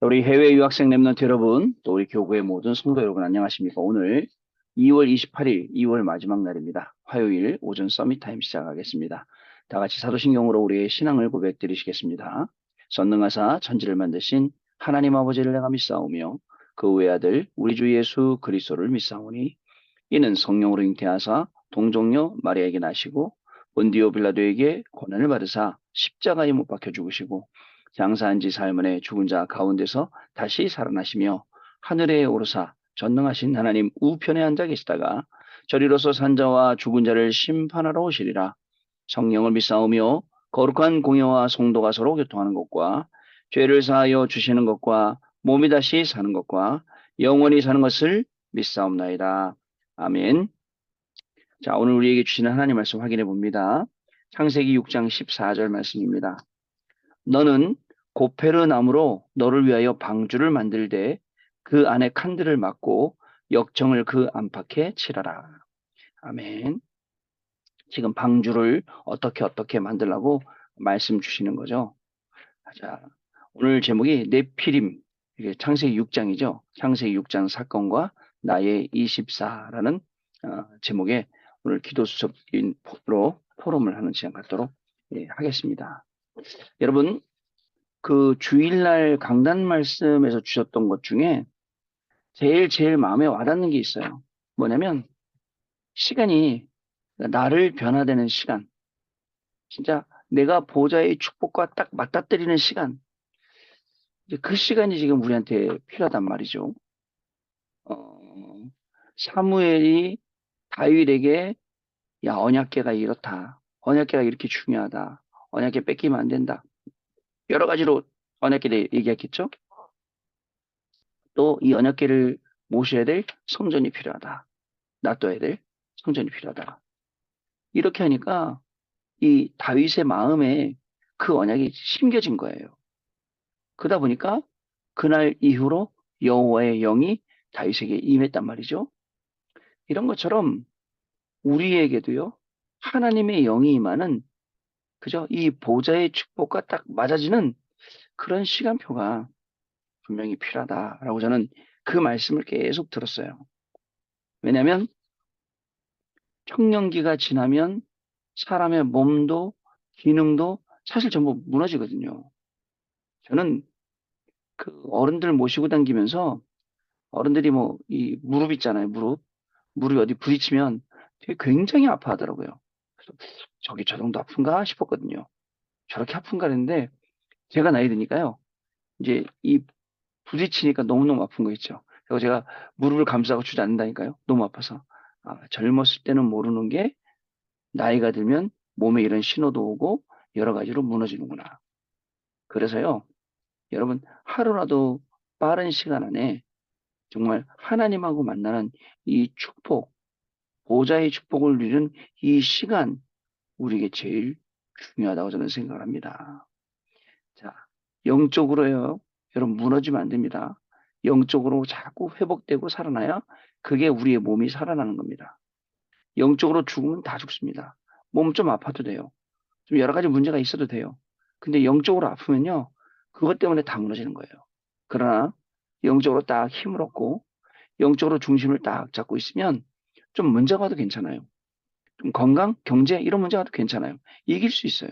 우리 해외 유학생 랩런트 여러분, 또 우리 교구의 모든 성도 여러분 안녕하십니까? 오늘 2월 28일, 2월 마지막 날입니다. 화요일 오전 서밋 타임 시작하겠습니다. 다 같이 사도신경으로 우리의 신앙을 고백드리시겠습니다. 전능하사 천지를 만드신 하나님 아버지를 내가 믿사오며 그 외아들 우리 주 예수 그리스도를 믿사오니 이는 성령으로 잉태하사 동정녀 마리아에게 나시고 본디오 빌라도에게 고난을 받으사 십자가에 못 박혀 죽으시고 장사한 지 사흘 만에 죽은 자 가운데서 다시 살아나시며 하늘에 오르사 전능하신 하나님 우편에 앉아 계시다가 저리로서 산자와 죽은 자를 심판하러 오시리라. 성령을 믿사오며 거룩한 공예와 성도가 서로 교통하는 것과 죄를 사하여 주시는 것과 몸이 다시 사는 것과 영원히 사는 것을 믿사옵나이다. 아멘. 자, 오늘 우리에게 주시는 하나님 말씀 확인해 봅니다. 창세기 6장 14절 말씀입니다. 너는 고페르 나무로 너를 위하여 방주를 만들되 그 안에 칸들을 막고 역청을 그 안팎에 칠하라. 아멘. 지금 방주를 어떻게 만들라고 말씀 주시는 거죠. 자, 오늘 제목이 네피림, 이게 창세기 6장이죠. 창세기 6장 사건과 나의 24라는 제목의 오늘 기도 수첩으로 포럼을 하는 시간 갖도록 하겠습니다. 여러분, 그 주일날 강단 말씀에서 주셨던 것 중에 제일 마음에 와닿는 게 있어요. 뭐냐면 시간이 나를 변화되는 시간, 진짜 내가 보좌의 축복과 딱 맞닥뜨리는 시간, 이제 그 시간이 지금 우리한테 필요하단 말이죠. 어, 사무엘이 다윗에게 야 언약궤가 이렇다. 언약궤가 이렇게 중요하다. 언약궤 뺏기면 안 된다. 여러 가지로 언약궤를 얘기했겠죠. 또 이 언약궤를 모셔야 될 성전이 필요하다. 놔둬야 될 성전이 필요하다. 이렇게 하니까 이 다윗의 마음에 그 언약이 심겨진 거예요. 그러다 보니까 그날 이후로 여호와의 영이 다윗에게 임했단 말이죠. 이런 것처럼 우리에게도요, 하나님의 영이 임하는 그저 이 보좌의 축복과 딱 맞아지는 그런 시간표가 분명히 필요하다라고 저는 그 말씀을 계속 들었어요. 왜냐하면 청년기가 지나면 사람의 몸도 기능도 사실 전부 무너지거든요. 저는 그 어른들 모시고 다니면서 어른들이 뭐 이 무릎 있잖아요, 무릎. 무릎이 어디 부딪히면 되게 굉장히 아파하더라고요. 그래서 저게 저 정도 아픈가 싶었거든요. 저렇게 아픈가 했는데 제가 나이 드니까요. 이제 이 부딪히니까 너무너무 아픈 거 있죠. 그리고 제가 무릎을 감싸고 주저앉는다니까요. 너무 아파서. 아, 젊었을 때는 모르는 게 나이가 들면 몸에 이런 신호도 오고 여러 가지로 무너지는구나. 그래서요, 여러분 하루라도 빠른 시간 안에 정말 하나님하고 만나는 이 축복, 보좌의 축복을 누리는 이 시간, 우리에게 제일 중요하다고 저는 생각을 합니다. 자, 영적으로요, 여러분 무너지면 안 됩니다. 영적으로 자꾸 회복되고 살아나야 그게 우리의 몸이 살아나는 겁니다. 영적으로 죽으면 다 죽습니다. 몸 좀 아파도 돼요. 좀 여러 가지 문제가 있어도 돼요. 근데 영적으로 아프면요, 그것 때문에 다 무너지는 거예요. 그러나 영적으로 딱 힘을 얻고 영적으로 중심을 딱 잡고 있으면 좀 문제가 와도 괜찮아요. 좀 건강, 경제 이런 문제가 와도 괜찮아요. 이길 수 있어요.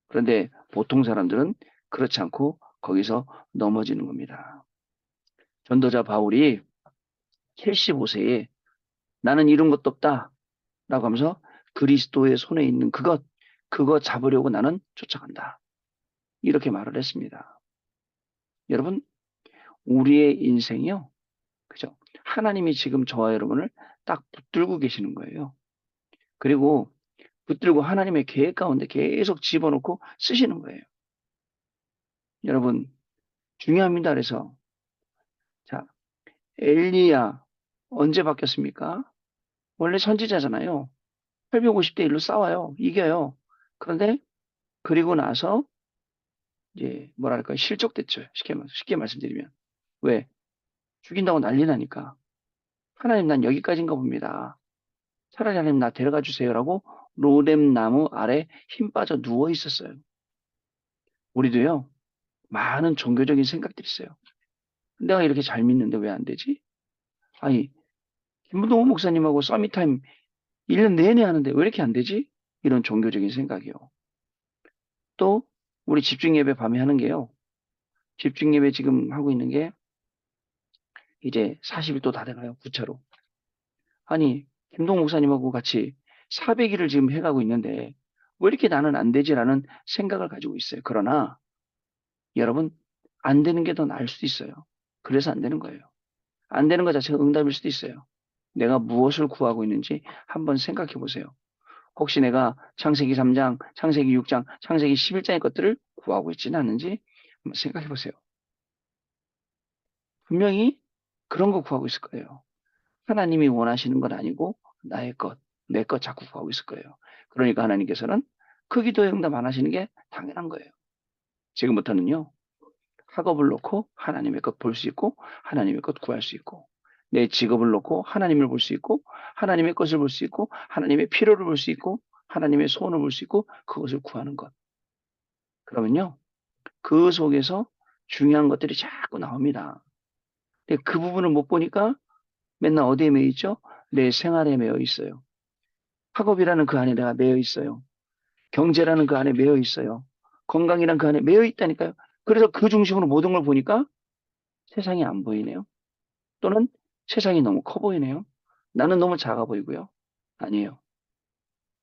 그런데 보통 사람들은 그렇지 않고 거기서 넘어지는 겁니다. 전도자 바울이 75세에 나는 이룬 것도 없다 라고 하면서 그리스도의 손에 있는 그거 잡으려고 나는 쫓아간다. 이렇게 말을 했습니다. 여러분, 우리의 인생이요. 그죠? 하나님이 지금 저와 여러분을 딱 붙들고 계시는 거예요. 그리고 붙들고 하나님의 계획 가운데 계속 집어넣고 쓰시는 거예요. 여러분, 중요합니다. 그래서, 자, 엘리야, 언제 바뀌었습니까? 원래 선지자잖아요. 850대 1로 싸워요. 이겨요. 그런데, 그리고 나서, 이제, 뭐랄까, 실족됐죠. 쉽게 말씀드리면. 왜? 죽인다고 난리 나니까. 하나님, 난 여기까지인가 봅니다. 차라리 하나님, 나 데려가 주세요라고 로뎀 나무 아래 힘 빠져 누워 있었어요. 우리도요, 많은 종교적인 생각들이 있어요. 내가 이렇게 잘 믿는데 왜 안 되지? 아니, 김문동 목사님하고 서밋타임 1년 내내 하는데 왜 이렇게 안 되지? 이런 종교적인 생각이요. 또 우리 집중 예배 밤에 하는 게요. 집중 예배 지금 하고 있는 게 이제 40일 또 다 돼가요. 구차로. 아니, 김동 목사님하고 같이 400일을 지금 해가고 있는데 왜 이렇게 나는 안 되지라는 생각을 가지고 있어요. 그러나 여러분, 안 되는 게 더 나을 수도 있어요. 그래서 안 되는 거예요. 안 되는 것 자체가 응답일 수도 있어요. 내가 무엇을 구하고 있는지 한번 생각해 보세요. 혹시 내가 창세기 3장, 창세기 6장, 창세기 11장의 것들을 구하고 있지는 않는지 한번 생각해 보세요. 분명히 그런 거 구하고 있을 거예요. 하나님이 원하시는 건 아니고 나의 것, 내 것 자꾸 구하고 있을 거예요. 그러니까 하나님께서는 그 기도에 응답 안 하시는 게 당연한 거예요. 지금부터는요. 학업을 놓고 하나님의 것 볼 수 있고 하나님의 것 구할 수 있고 내 직업을 놓고 하나님을 볼 수 있고 하나님의 것을 볼 수 있고 하나님의 필요를 볼 수 있고 하나님의 소원을 볼 수 있고 그것을 구하는 것. 그러면요. 그 속에서 중요한 것들이 자꾸 나옵니다. 근데 그 부분을 못 보니까 맨날 어디에 매여 있죠? 내 생활에 매여 있어요. 학업이라는 그 안에 내가 매여 있어요. 경제라는 그 안에 매여 있어요. 건강이란 그 안에 매여 있다니까요. 그래서 그 중심으로 모든 걸 보니까 세상이 안 보이네요. 또는 세상이 너무 커 보이네요. 나는 너무 작아 보이고요. 아니에요.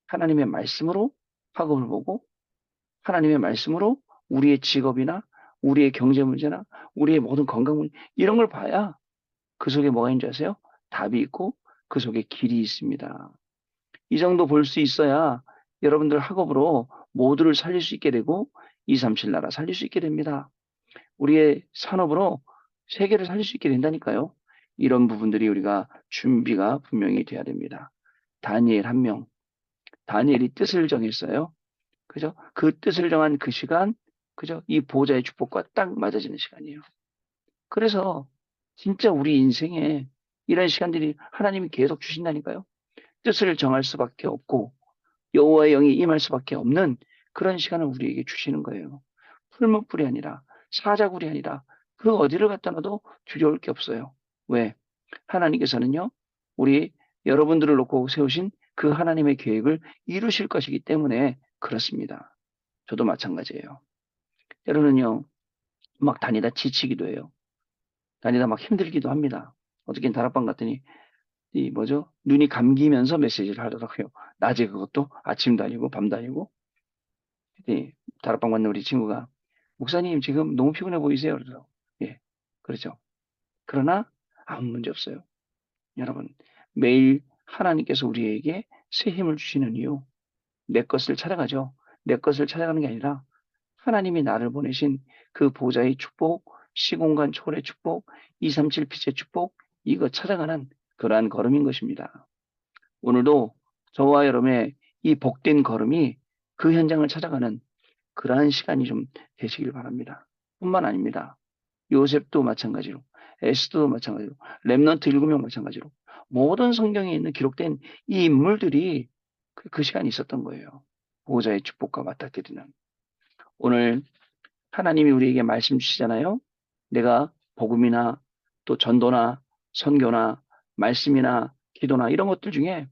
하나님의 말씀으로 학업을 보고 하나님의 말씀으로 우리의 직업이나 우리의 경제 문제나 우리의 모든 건강 문제 이런 걸 봐야 그 속에 뭐가 있는지 아세요? 답이 있고 그 속에 길이 있습니다. 이 정도 볼 수 있어야 여러분들 학업으로 모두를 살릴 수 있게 되고 237 나라 살릴 수 있게 됩니다. 우리의 산업으로 세계를 살릴 수 있게 된다니까요. 이런 부분들이 우리가 준비가 분명히 돼야 됩니다. 다니엘 한 명, 다니엘이 뜻을 정했어요. 그죠? 그 뜻을 정한 그 시간, 그죠? 이 보호자의 축복과 딱 맞아지는 시간이에요. 그래서 진짜 우리 인생에 이런 시간들이 하나님이 계속 주신다니까요. 뜻을 정할 수밖에 없고 여호와의 영이 임할 수밖에 없는 그런 시간을 우리에게 주시는 거예요. 풀무불이 아니라 사자굴이 아니라 그 어디를 갖다 놔도 두려울 게 없어요. 왜? 하나님께서는요, 우리 여러분들을 놓고 세우신 그 하나님의 계획을 이루실 것이기 때문에 그렇습니다. 저도 마찬가지예요. 때로는요, 막 다니다 지치기도 해요. 다니다 막 힘들기도 합니다. 어저께 다락방 갔더니 이 뭐죠? 눈이 감기면서 메시지를 하더라고요. 낮에 그것도 아침도 아니고 밤도 아니고. 예, 다락방 갔는 우리 친구가 목사님 지금 너무 피곤해 보이세요. 그러더라고. 예, 그렇죠. 그러나 아무 문제 없어요. 여러분, 매일 하나님께서 우리에게 새 힘을 주시는 이유, 내 것을 찾아가죠. 내 것을 찾아가는 게 아니라 하나님이 나를 보내신 그 보좌의 축복, 시공간 초월의 축복, 237 빛의 축복, 이거 찾아가는 그러한 걸음인 것입니다. 오늘도 저와 여러분의 이 복된 걸음이 그 현장을 찾아가는 그러한 시간이 좀 되시길 바랍니다. 뿐만 아닙니다. 요셉도 마찬가지로, 에스더도 마찬가지로, 렘넌트 7명 마찬가지로 모든 성경에 있는 기록된 이 인물들이 그 시간이 있었던 거예요. 보호자의 축복과 맞닥뜨리는. 오늘 하나님이 우리에게 말씀 주시잖아요. 내가 복음이나 또 전도나 선교나 말씀이나 기도나 이런 것들 중에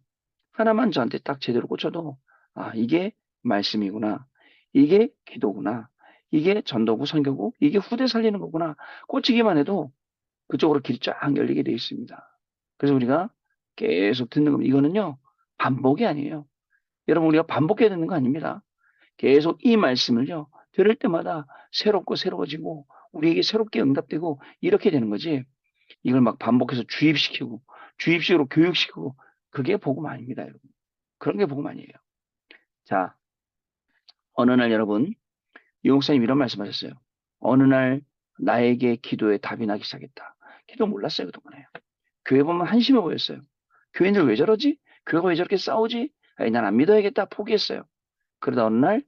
하나만 저한테 딱 제대로 꽂혀도 아, 이게 말씀이구나. 이게 기도구나. 이게 전도고 선교고 이게 후대 살리는 거구나. 꽂히기만 해도 그쪽으로 길이 쫙 열리게 되어 있습니다. 그래서 우리가 계속 듣는 겁니다. 이거는요, 반복이 아니에요. 여러분, 우리가 반복해야 되는 거 아닙니다. 계속 이 말씀을요, 들을 때마다 새롭고 새로워지고, 우리에게 새롭게 응답되고, 이렇게 되는 거지. 이걸 막 반복해서 주입시키고, 주입식으로 교육시키고, 그게 복음 아닙니다, 여러분. 그런 게 복음 아니에요. 자, 어느 날 여러분, 유 목사님 이런 말씀 하셨어요. 어느 날 나에게 기도에 답이 나기 시작했다. 기도 몰랐어요, 그동안에. 교회 보면 한심해 보였어요. 교인들 왜 저러지? 교회가 왜 저렇게 싸우지? 아니, 난 안 믿어야겠다. 포기했어요. 그러다 어느 날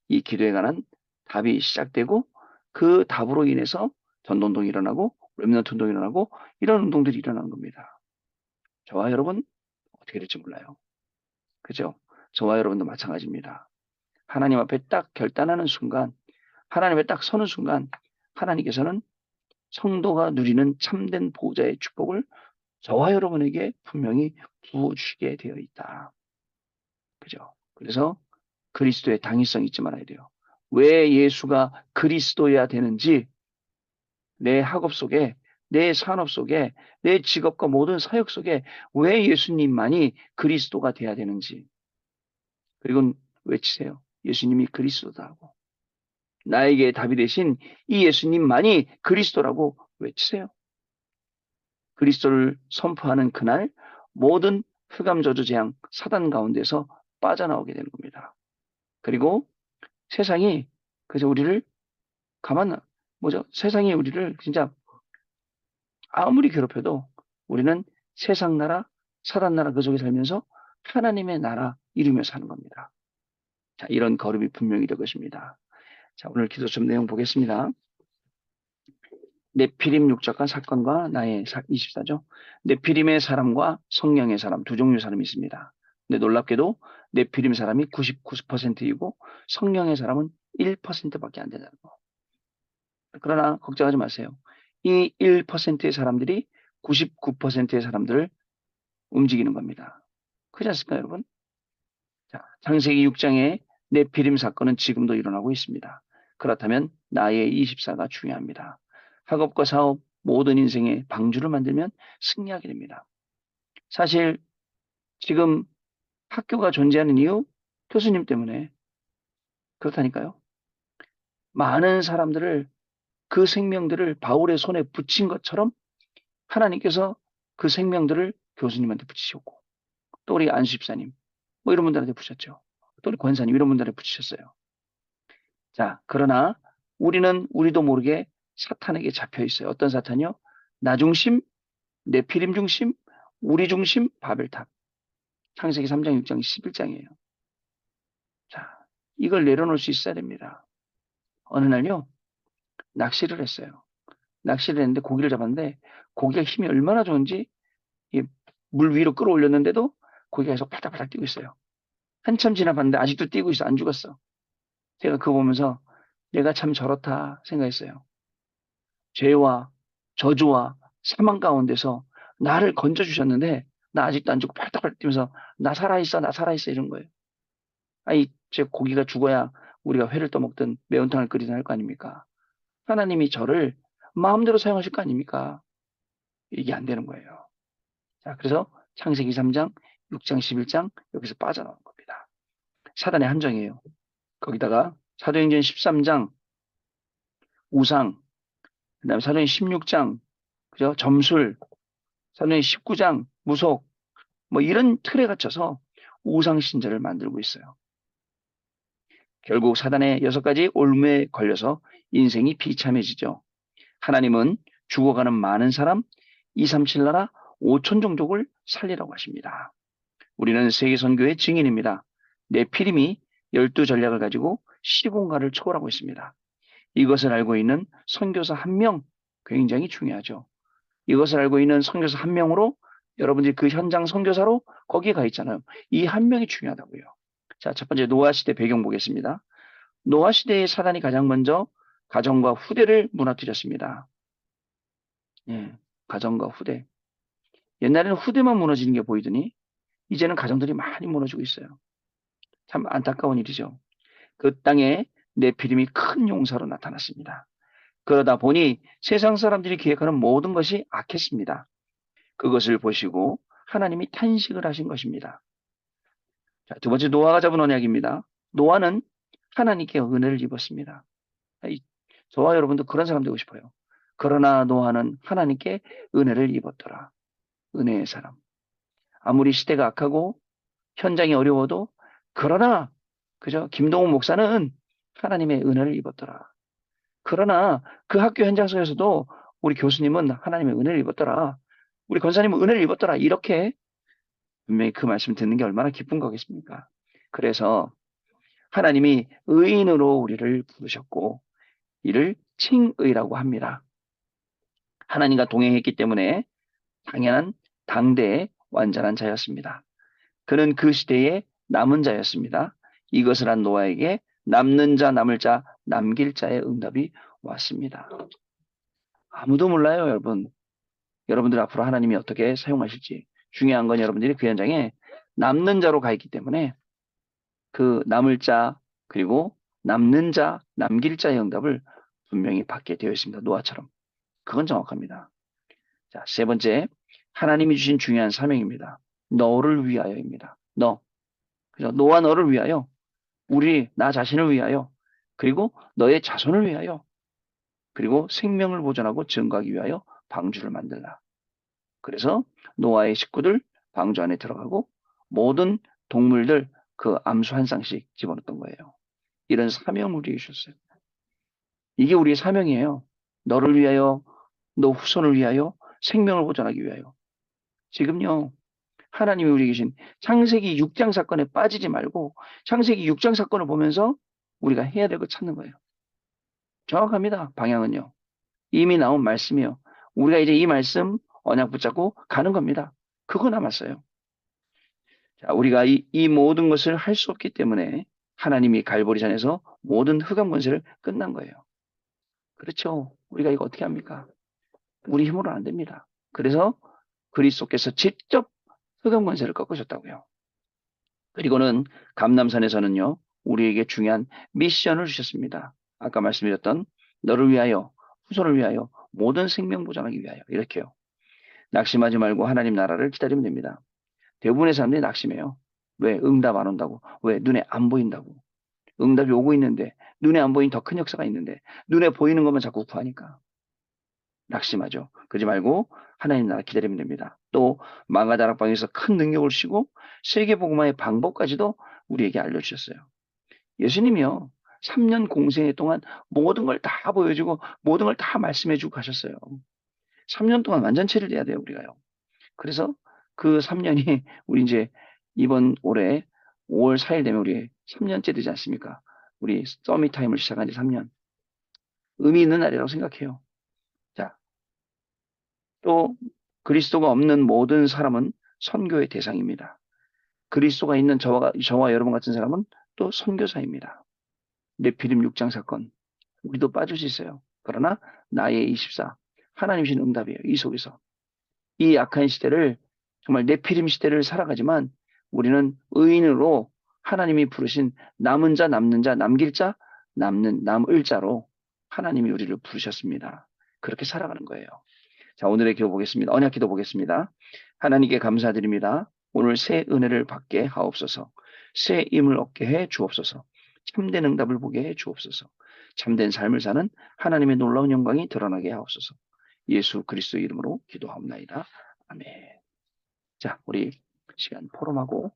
이 기도에 관한 답이 시작되고 그 답으로 인해서 전도운동이 일어나고 렘넌트 운동이 일어나고 이런 운동들이 일어나는 겁니다. 저와 여러분 어떻게 될지 몰라요. 그죠? 저와 여러분도 마찬가지입니다. 하나님 앞에 딱 결단하는 순간, 하나님 앞에 딱 서는 순간 하나님께서는 성도가 누리는 참된 보좌의 축복을 저와 여러분에게 분명히 부어주시게 되어 있다. 그죠? 그래서 그리스도의 당위성이 잊지 말아야 돼요. 왜 예수가 그리스도여야 되는지 내 학업 속에, 내 산업 속에, 내 직업과 모든 사역 속에 왜 예수님만이 그리스도가 돼야 되는지. 그리고 외치세요. 예수님이 그리스도다 하고. 나에게 답이 되신 이 예수님만이 그리스도라고 외치세요. 그리스도를 선포하는 그날 모든 흑암 저주 재앙 사단 가운데서 빠져나오게 되는 겁니다. 그리고 세상이 그저 우리를 세상이 우리를 진짜 아무리 괴롭혀도 우리는 세상 나라, 사단 나라 그 속에 살면서 하나님의 나라 이루며 사는 겁니다. 자, 이런 걸음이 분명히 될 것입니다. 자, 오늘 기도 좀 내용 보겠습니다. 네피림 육적한 사건과 나의 24죠. 네피림의 사람과 성령의 사람 두 종류 사람이 있습니다. 근데 놀랍게도 네피림 사람이 99%이고 성령의 사람은 1%밖에 안 된다는 거. 그러나 걱정하지 마세요. 이 1%의 사람들이 99%의 사람들을 움직이는 겁니다. 그렇지 않습니까, 여러분? 자, 창세기 6장의 네피림 사건은 지금도 일어나고 있습니다. 그렇다면 나의 24가 중요합니다. 학업과 사업, 모든 인생의 방주를 만들면 승리하게 됩니다. 사실 지금 학교가 존재하는 이유 교수님 때문에 그렇다니까요. 많은 사람들을 그 생명들을 바울의 손에 붙인 것처럼 하나님께서 그 생명들을 교수님한테 붙이셨고 또 우리 안수집사님 뭐 이런 분들한테 붙였죠. 또 우리 권사님 이런 분들한테 붙이셨어요. 자, 그러나 우리도 모르게 사탄에게 잡혀 있어요. 어떤 사탄이요? 나 중심, 네피림 중심, 우리 중심, 바벨탑. 창세기 3장, 6장, 11장이에요. 자, 이걸 내려놓을 수 있어야 됩니다. 어느 날요, 낚시를 했어요. 낚시를 했는데 고기를 잡았는데 고기가 힘이 얼마나 좋은지 물 위로 끌어올렸는데도 고기가 계속 팔딱팔딱 뛰고 있어요. 한참 지나봤는데 아직도 뛰고 있어. 안 죽었어. 제가 그거 보면서 내가 참 저렇다 생각했어요. 죄와 저주와 사망 가운데서 나를 건져주셨는데 나 아직도 안 죽고 팔딱팔딱 뛰면서 나 살아있어 나 살아있어 이런 거예요. 아니 제 고기가 죽어야 우리가 회를 떠먹든 매운탕을 끓이든 할 거 아닙니까? 하나님이 저를 마음대로 사용하실 거 아닙니까? 이게 안 되는 거예요. 자, 그래서 창세기 3장, 6장, 11장 여기서 빠져나오는 겁니다. 사단의 함정이에요. 거기다가 사도행전 13장 우상, 그다음에 사도행전 16장 그죠? 점술, 사도행전 19장 무속 뭐 이런 틀에 갇혀서 우상 신전을 만들고 있어요. 결국 사단의 6가지 올무에 걸려서 인생이 비참해지죠. 하나님은 죽어가는 많은 사람 237 나라 5천 종족을 살리라고 하십니다. 우리는 세계 선교의 증인입니다. 네피림이 12전략을 가지고 시공간을 초월하고 있습니다. 이것을 알고 있는 선교사 한 명 굉장히 중요하죠. 이것을 알고 있는 선교사 한 명으로 여러분들이 그 현장 선교사로 거기에 가 있잖아요. 이 한 명이 중요하다고요. 자, 첫 번째 노아 시대 배경 보겠습니다. 노아 시대의 사단이 가장 먼저 가정과 후대를 무너뜨렸습니다. 예, 가정과 후대. 옛날에는 후대만 무너지는 게 보이더니 이제는 가정들이 많이 무너지고 있어요. 참 안타까운 일이죠. 그 땅에 네피림이 큰 용사로 나타났습니다. 그러다 보니 세상 사람들이 기획하는 모든 것이 악했습니다. 그것을 보시고 하나님이 탄식을 하신 것입니다. 자, 두 번째 노아가 잡은 언약입니다. 노아는 하나님께 은혜를 입었습니다. 저와 여러분도 그런 사람 되고 싶어요. 그러나 노아는 하나님께 은혜를 입었더라. 은혜의 사람. 아무리 시대가 악하고 현장이 어려워도 그러나 그저 김동훈 목사는 하나님의 은혜를 입었더라. 그러나 그 학교 현장 속에서도 우리 교수님은 하나님의 은혜를 입었더라. 우리 권사님은 은혜를 입었더라. 이렇게 분명히 그 말씀 듣는 게 얼마나 기쁜 거겠습니까? 그래서 하나님이 의인으로 우리를 부르셨고 이를 칭의라고 합니다. 하나님과 동행했기 때문에 당연한 당대의 완전한 자였습니다. 그는 그 시대의 남은 자였습니다. 이것을 한 노아에게 남는 자, 남을 자, 남길 자의 응답이 왔습니다. 아무도 몰라요, 여러분. 여러분들 앞으로 하나님이 어떻게 사용하실지. 중요한 건 여러분들이 그 현장에 남는 자로 가 있기 때문에 그 남을 자, 그리고 남는 자, 남길 자의 응답을 분명히 받게 되어 있습니다. 노아처럼. 그건 정확합니다. 자, 세 번째, 하나님이 주신 중요한 사명입니다. 너를 위하여입니다. 너. 그죠? 너와 너를 위하여, 나 자신을 위하여, 그리고 너의 자손을 위하여, 그리고 생명을 보존하고 증거하기 위하여 방주를 만들라. 그래서 노아의 식구들 방주 안에 들어가고 모든 동물들 그 암수 한 쌍씩 집어넣었던 거예요. 이런 사명을 우리에게 주셨어요. 이게 우리의 사명이에요. 너를 위하여, 너 후손을 위하여, 생명을 보존하기 위하여. 지금요, 하나님이 우리에게 주신 창세기 6장 사건에 빠지지 말고 창세기 6장 사건을 보면서 우리가 해야 될 거 찾는 거예요. 정확합니다. 방향은요. 이미 나온 말씀이요. 우리가 이제 이 말씀 언약 붙잡고 가는 겁니다. 그거 남았어요. 자, 우리가 이 모든 것을 할 수 없기 때문에 하나님이 갈보리산에서 모든 흑암 권세를 끝난 거예요. 그렇죠. 우리가 이거 어떻게 합니까? 우리 힘으로는 안 됩니다. 그래서 그리스도께서 직접 흑암 권세를 꺾으셨다고요. 그리고는 감람산에서는요, 우리에게 중요한 미션을 주셨습니다. 아까 말씀드렸던 너를 위하여, 후손을 위하여, 모든 생명 보장하기 위하여 이렇게요. 낙심하지 말고 하나님 나라를 기다리면 됩니다. 대부분의 사람들이 낙심해요. 왜? 응답 안 온다고. 왜? 눈에 안 보인다고. 응답이 오고 있는데 눈에 안 보인 더 큰 역사가 있는데 눈에 보이는 것만 자꾸 구하니까 낙심하죠. 그러지 말고 하나님 나라 기다리면 됩니다. 또 마가다락방에서 큰 능력을 주시고 세계복음화의 방법까지도 우리에게 알려주셨어요. 예수님이요. 3년 공생애 동안 모든 걸 다 보여주고 모든 걸 다 말씀해주고 가셨어요. 3년 동안 완전체를 돼야 돼요, 우리가요. 그래서 그 3년이 우리 이제 이번 올해 5월 4일 되면 우리 3년째 되지 않습니까? 우리 서밋 타임을 시작한 지 3년. 의미 있는 날이라고 생각해요. 자, 또 그리스도가 없는 모든 사람은 선교의 대상입니다. 그리스도가 있는 저와 여러분 같은 사람은 또 선교사입니다. 네피림 6장 사건. 우리도 빠질 수 있어요. 그러나 나의 24. 하나님 신 응답이에요. 이 속에서. 이 악한 시대를 정말 네피림 시대를 살아가지만 우리는 의인으로 하나님이 부르신 남은 자, 남는 자, 남길 자, 남을 자로 하나님이 우리를 부르셨습니다. 그렇게 살아가는 거예요. 자, 오늘의 기도 보겠습니다. 언약 기도 보겠습니다. 하나님께 감사드립니다. 오늘 새 은혜를 받게 하옵소서. 새 힘을 얻게 해 주옵소서. 참된 응답을 보게 해 주옵소서. 참된 삶을 사는 하나님의 놀라운 영광이 드러나게 하옵소서. 예수 그리스도 이름으로 기도하옵나이다. 아멘. 자, 우리 시간 포럼하고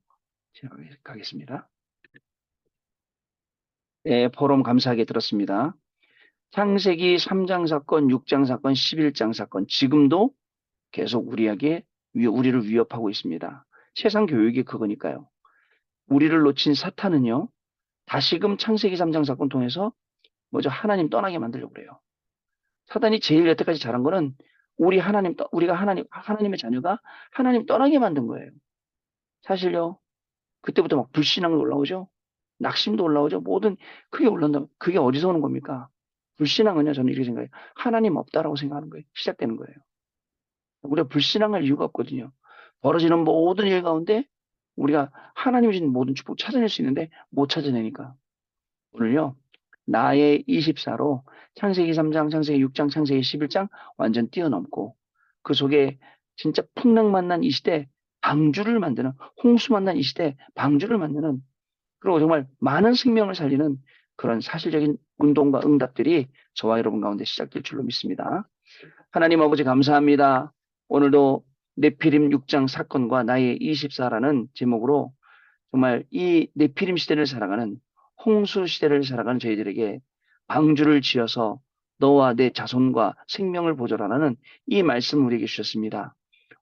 시작하겠습니다. 네, 포럼 감사하게 들었습니다. 창세기 3장 사건, 6장 사건, 11장 사건, 지금도 계속 우리를 위협하고 있습니다. 세상 교육이 그거니까요. 우리를 놓친 사탄은요, 다시금 창세기 3장 사건 통해서 먼저 하나님 떠나게 만들려고 그래요. 사단이 제일 여태까지 잘한 거는 우리가 하나님의 자녀가 하나님 떠나게 만든 거예요. 사실요, 그때부터 막 불신앙도 올라오죠. 낙심도 올라오죠. 그게 올라온다. 그게 어디서 오는 겁니까? 불신앙은요, 저는 이렇게 생각해요. 하나님 없다라고 생각하는 거예요. 시작되는 거예요. 우리가 불신앙할 이유가 없거든요. 벌어지는 모든 일 가운데 우리가 하나님이 주신 모든 축복 찾아낼 수 있는데 못 찾아내니까. 오늘요, 나의 24로 창세기 3장, 창세기 6장, 창세기 11장 완전 뛰어넘고 그 속에 진짜 풍랑 만난 이 시대 방주를 만드는, 홍수 만난 이 시대 방주를 만드는, 그리고 정말 많은 생명을 살리는 그런 사실적인 운동과 응답들이 저와 여러분 가운데 시작될 줄로 믿습니다. 하나님 아버지 감사합니다. 오늘도 네피림 6장 사건과 나의 24라는 제목으로 정말 이 네피림 시대를 살아가는 홍수 시대를 살아가는 저희들에게 방주를 지어서 너와 내 자손과 생명을 보존하라는 이 말씀을 우리에게 주셨습니다.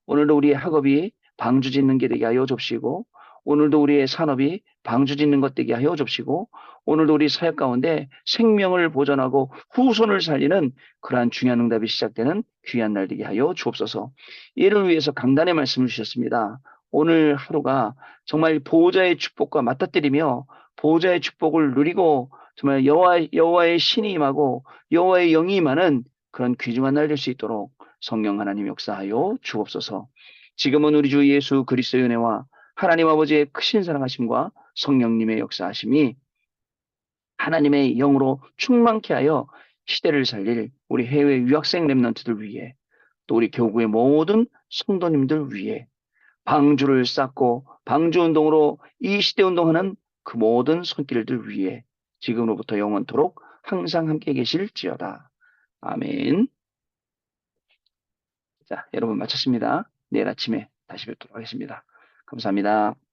오늘도 우리의 학업이 방주 짓는 게 되게 하여 줍시고, 오늘도 우리의 산업이 방주 짓는 것 되게 하여 줍시고, 오늘도 우리 사역 가운데 생명을 보존하고 후손을 살리는 그러한 중요한 응답이 시작되는 귀한 날 되게 하여 주옵소서. 이를 위해서 강단의 말씀을 주셨습니다. 오늘 하루가 정말 보호자의 축복과 맞닥뜨리며 보호자의 축복을 누리고 정말 여호와의 신이 임하고 여호와의 영이 임하는 그런 귀중한 날 될 수 있도록 성령 하나님 역사하여 주옵소서. 지금은 우리 주 예수 그리스도의 은혜와 하나님 아버지의 크신 사랑하심과 성령님의 역사하심이 하나님의 영으로 충만케 하여 시대를 살릴 우리 해외 유학생 렘넌트들 위해 또 우리 교구의 모든 성도님들 위해 방주를 쌓고 방주 운동으로 이 시대 운동하는 그 모든 손길들 위해 지금으로부터 영원토록 항상 함께 계실지어다. 아멘. 자, 여러분 마쳤습니다. 내일 아침에 다시 뵙도록 하겠습니다. 감사합니다.